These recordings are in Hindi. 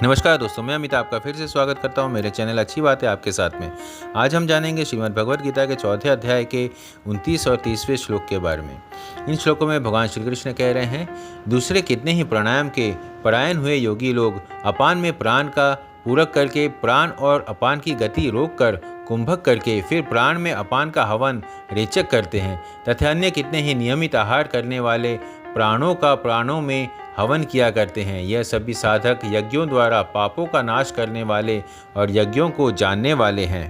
नमस्कार दोस्तों, मैं अमित आपका फिर से स्वागत करता हूं मेरे चैनल अच्छी बात है आपके साथ में। आज हम जानेंगे श्रीमद् भगवद गीता के चौथे अध्याय के 29 और 30वें श्लोक के बारे में। इन श्लोकों में भगवान श्री कृष्ण कह रहे हैं, दूसरे कितने ही प्राणायाम के परायण हुए योगी लोग अपान में प्राण का पूरक करके प्राण और अपान की गति रोक कर कुंभक करके फिर प्राण में अपान का हवन रेचक करते हैं तथा अन्य कितने ही नियमित आहार करने वाले प्राणों का प्राणों में हवन किया करते हैं। यह सभी साधक यज्ञों द्वारा पापों का नाश करने वाले और यज्ञों को जानने वाले हैं।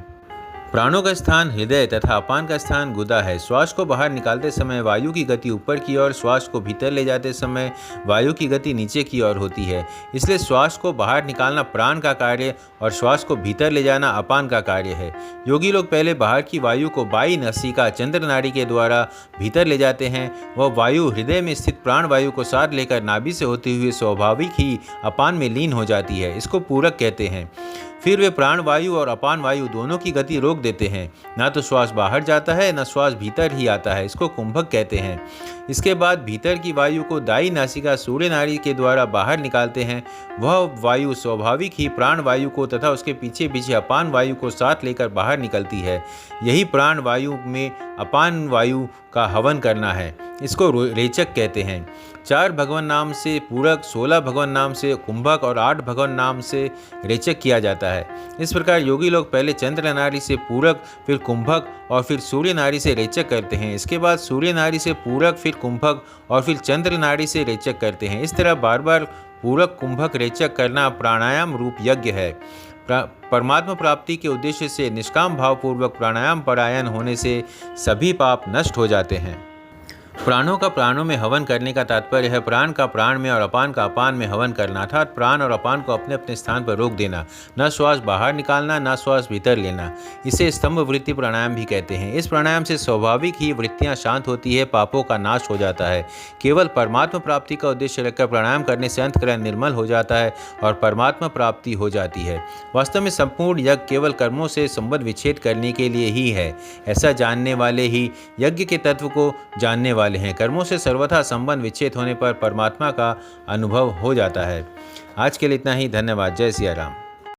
प्राणों का स्थान हृदय तथा अपान का स्थान गुदा है। श्वास को बाहर निकालते समय वायु की गति ऊपर की ओर, श्वास को भीतर ले जाते समय वायु की गति नीचे की ओर होती है। इसलिए श्वास को बाहर निकालना प्राण का कार्य और श्वास को भीतर ले जाना अपान का कार्य है। योगी लोग पहले बाहर की वायु को बाई नसिका चंद्र नाड़ी के द्वारा भीतर ले जाते हैं। वह वायु हृदय में स्थित प्राण वायु को साथ लेकर नाभि से होती हुई स्वाभाविक ही अपान में लीन हो जाती है। इसको पूरक कहते हैं। फिर वे प्राण वायु और अपान वायु दोनों की गति रोक देते हैं। ना तो श्वास बाहर जाता है न श्वास भीतर ही आता है। इसको कुंभक कहते हैं। इसके बाद भीतर की वायु को दाई नासिका सूर्य नाड़ी के द्वारा बाहर निकालते हैं। वह वायु स्वाभाविक ही प्राण वायु को तथा उसके पीछे पीछे अपान वायु को साथ लेकर बाहर निकलती है। यही प्राण वायु में अपान वायु का हवन करना है। इसको रेचक कहते हैं। 4 भगवान नाम से पूरक, 16 भगवान नाम से कुंभक और 8 भगवान नाम से रेचक किया जाता है। इस प्रकार योगी लोग पहले चंद्र नाड़ी से पूरक, फिर कुंभक और फिर सूर्य नाड़ी से रेचक करते हैं। इसके बाद सूर्य नाड़ी से पूरक, फिर कुंभक और फिर चंद्र नाड़ी से रेचक करते हैं। इस तरह बार बार पूरक कुंभक रेचक करना प्राणायाम रूप यज्ञ है। परमात्मा प्राप्ति के उद्देश्य से निष्काम भावपूर्वक प्राणायाम परायण होने से सभी पाप नष्ट हो जाते हैं। प्राणों का प्राणों में हवन करने का तात्पर्य है प्राण का प्राण में और अपान का अपान में हवन करना, अर्थात प्राण और अपान को अपने अपने स्थान पर रोक देना, न श्वास बाहर निकालना न श्वास भीतर लेना। इसे स्तंभ वृत्ति प्राणायाम भी कहते हैं। इस प्राणायाम से स्वाभाविक ही वृत्तियां शांत होती है, पापों का नाश हो जाता है। केवल परमात्मा प्राप्ति का उद्देश्य रखकर प्राणायाम करने से अंतःकरण निर्मल हो जाता है और परमात्मा प्राप्ति हो जाती है। वास्तव में संपूर्ण यज्ञ केवल कर्मों से संबंध विच्छेद करने के लिए ही है। ऐसा जानने वाले ही यज्ञ के तत्व को जानने वाले हैं। कर्मों से सर्वथा संबंध विच्छेद होने पर परमात्मा का अनुभव हो जाता है। आज के लिए इतना ही। धन्यवाद। जय सिया राम।